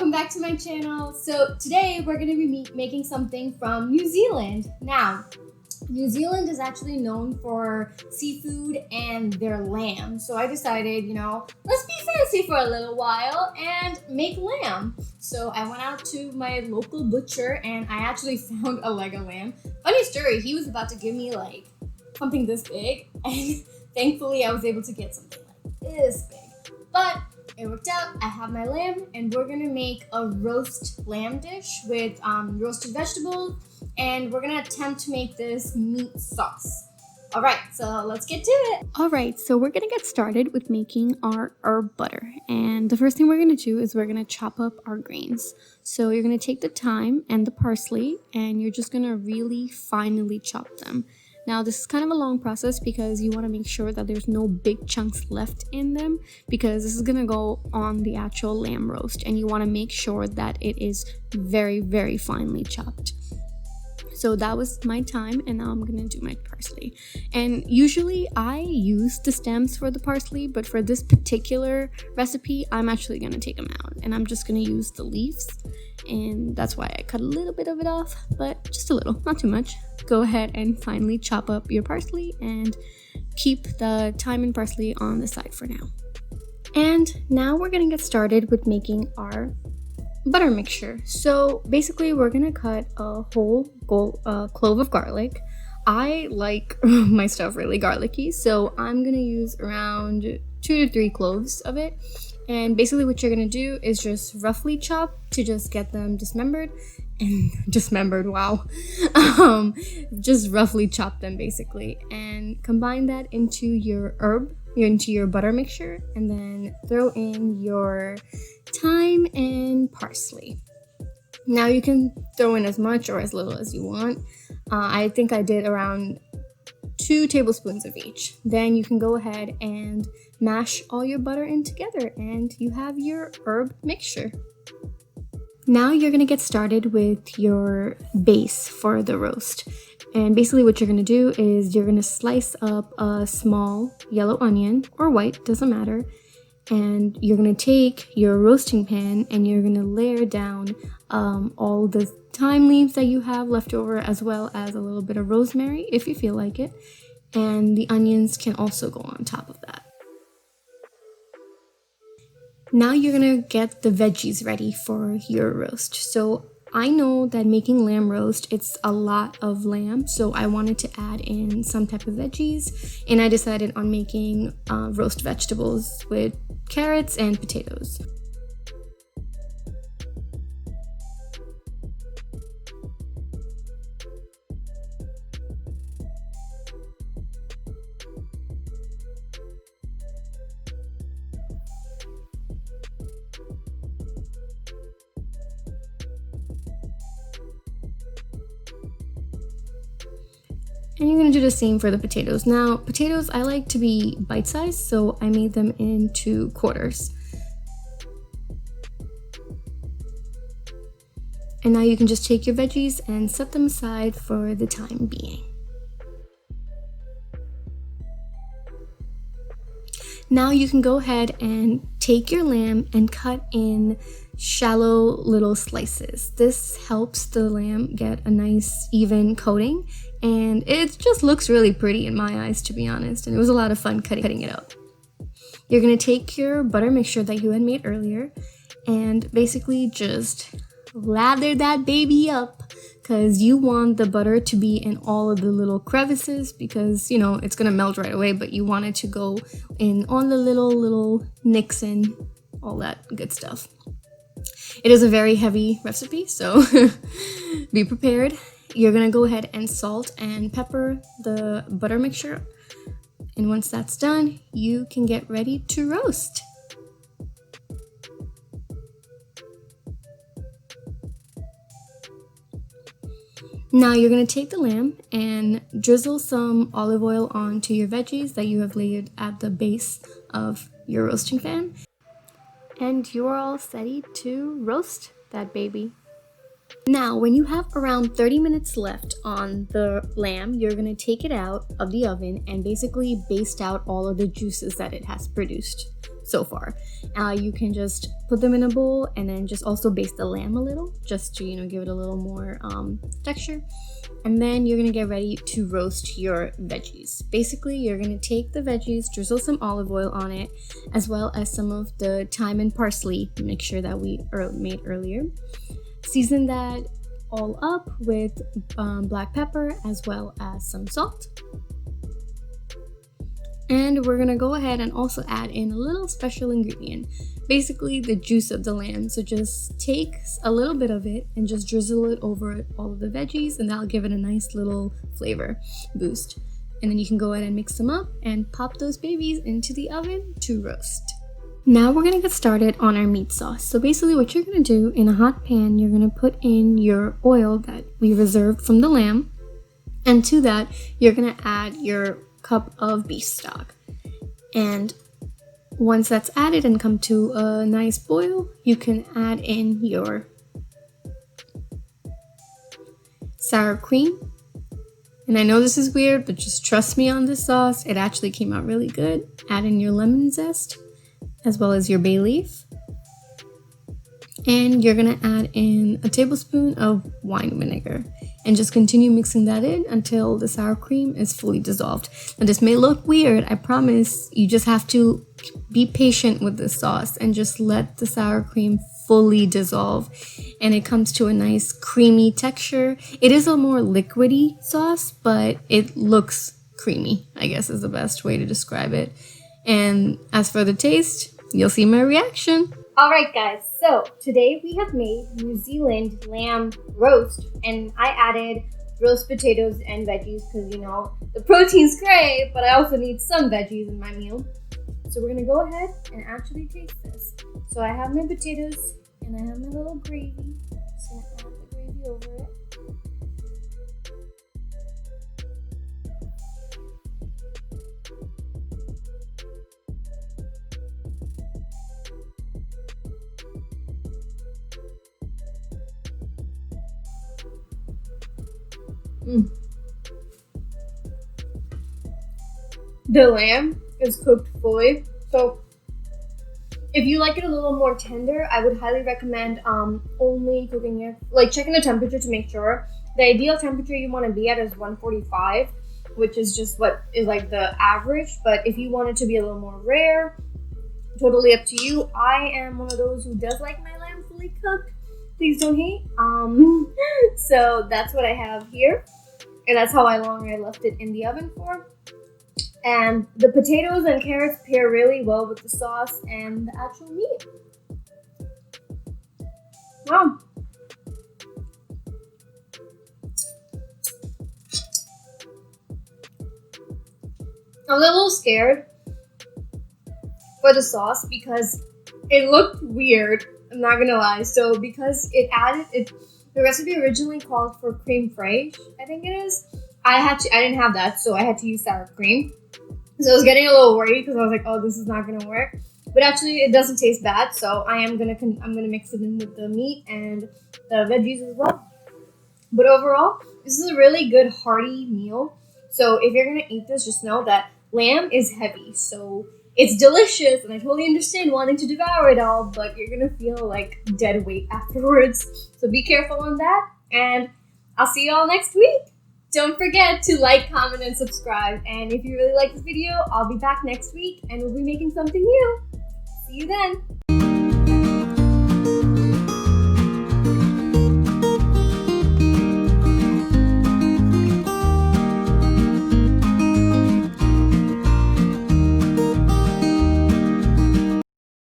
welcome back to my channel. So today we're going to be making something from New Zealand. Now, New Zealand is actually known for seafood and their lamb. So I decided, let's be fancy for a little while and make lamb. So I went out to my local butcher and I actually found a leg of lamb. Funny story, he was about to give me like something this big, and thankfully I was able to get something like this big. But it worked out. I have my lamb and we're gonna make a roast lamb dish with roasted vegetables, and we're gonna attempt to make this meat sauce. All right, so let's get to it. All right, so we're gonna get started with making our herb butter. And the first thing we're gonna do is we're gonna chop up our greens. So you're gonna take the thyme and the parsley and you're just gonna really finely chop them. Now, this is kind of a long process because you want to make sure that there's no big chunks left in them, because this is going to go on the actual lamb roast and you want to make sure that it is very, very finely chopped. So that was my thyme, and now I'm going to do my parsley. And usually I use the stems for the parsley, but for this particular recipe, I'm actually going to take them out and I'm just going to use the leaves. And that's why I cut a little bit of it off, but just a little, not too much. Go ahead and finally chop up your parsley and keep the thyme and parsley on the side for now. And now we're gonna get started with making our butter mixture. So basically we're gonna cut a whole clove of garlic. I like my stuff really garlicky, so I'm gonna use around 2 to 3 cloves of it. And basically what you're gonna do is just roughly chop to just get them dismembered. Wow. Just roughly chop them basically, and combine that into your butter mixture, and then throw in your thyme and parsley. Now you can throw in as much or as little as you want. I think I did around 2 tablespoons of each. Then you can go ahead and mash all your butter in together and you have your herb mixture. Now you're going to get started with your base for the roast. And basically what you're going to do is you're going to slice up a small yellow onion, or white, doesn't matter. And you're going to take your roasting pan and you're going to layer down all the thyme leaves that you have left over, as well as a little bit of rosemary if you feel like it. And the onions can also go on top of that. Now you're gonna get the veggies ready for your roast. So I know that making lamb roast, it's a lot of lamb, so I wanted to add in some type of veggies, and I decided on making roast vegetables with carrots and potatoes. And you're going to do the same for the potatoes. Now, potatoes I like to be bite-sized, so I made them into quarters. And now you can just take your veggies and set them aside for the time being. Now you can go ahead and take your lamb and cut in shallow little slices. This helps the lamb get a nice even coating, and it just looks really pretty in my eyes, to be honest, and it was a lot of fun cutting it up. You're going to take your butter mixture that you had made earlier and basically just lather that baby up, because you want the butter to be in all of the little crevices, because it's going to melt right away, but you want it to go in all the little nicks and all that good stuff. It is a very heavy recipe, so be prepared. You're going to go ahead and salt and pepper the butter mixture, and once that's done, you can get ready to roast. Now you're going to take the lamb and drizzle some olive oil onto your veggies that you have layered at the base of your roasting pan. And you are all ready to roast that baby. Now, when you have around 30 minutes left on the lamb, you're going to take it out of the oven and basically baste out all of the juices that it has produced. so far. You can just put them in a bowl and then just also baste the lamb a little, just to give it a little more texture. And then you're gonna get ready to roast your veggies. Basically, you're gonna take the veggies, drizzle some olive oil on it, as well as some of the thyme and parsley mixture that we made earlier. Season that all up with black pepper as well as some salt. And we're gonna go ahead and also add in a little special ingredient, basically the juice of the lamb. So just take a little bit of it and just drizzle it over all of the veggies, and that'll give it a nice little flavor boost. And then you can go ahead and mix them up and pop those babies into the oven to roast. Now we're gonna get started on our meat sauce. So basically what you're gonna do, in a hot pan, you're gonna put in your oil that we reserved from the lamb. And to that, you're gonna add your cup of beef stock. And once that's added and come to a nice boil, you can add in your sour cream. And I know this is weird, but just trust me on this sauce. It actually came out really good. Add in your lemon zest, as well as your bay leaf. And you're gonna add in a tablespoon of wine vinegar and just continue mixing that in until the sour cream is fully dissolved. Now this may look weird, I promise. You just have to be patient with the sauce and just let the sour cream fully dissolve, and it comes to a nice creamy texture. It is a more liquidy sauce, but it looks creamy, I guess is the best way to describe it. And as for the taste, you'll see my reaction. Alright guys, so today we have made New Zealand lamb roast, and I added roast potatoes and veggies because the protein's great, but I also need some veggies in my meal. So we're gonna go ahead and actually taste this. So I have my potatoes and I have my little gravy. So I'm gonna add the gravy over it. The lamb is cooked fully, so if you like it a little more tender, I would highly recommend only cooking it, checking the temperature to make sure. The ideal temperature you want to be at is 145, which is just what is the average. But if you want it to be a little more rare, totally up to you. I am one of those who does like my lamb fully cooked. Please don't hate. So that's what I have here. And that's how long I left it in the oven for. And the potatoes and carrots pair really well with the sauce and the actual meat. Wow. I was a little scared for the sauce because it looked weird. I'm not gonna lie. So because the recipe originally called for creme fraiche, I think it is. I didn't have that, so I had to use sour cream. So I was getting a little worried because I was like, oh, this is not gonna work. But actually, it doesn't taste bad. So I'm gonna mix it in with the meat and the veggies as well. But overall, this is a really good hearty meal. So if you're gonna eat this, just know that lamb is heavy. So it's delicious, and I totally understand wanting to devour it all, but you're gonna feel like dead weight afterwards. So be careful on that, and I'll see you all next week. Don't forget to like, comment, and subscribe. And if you really like this video, I'll be back next week, and we'll be making something new. See you then.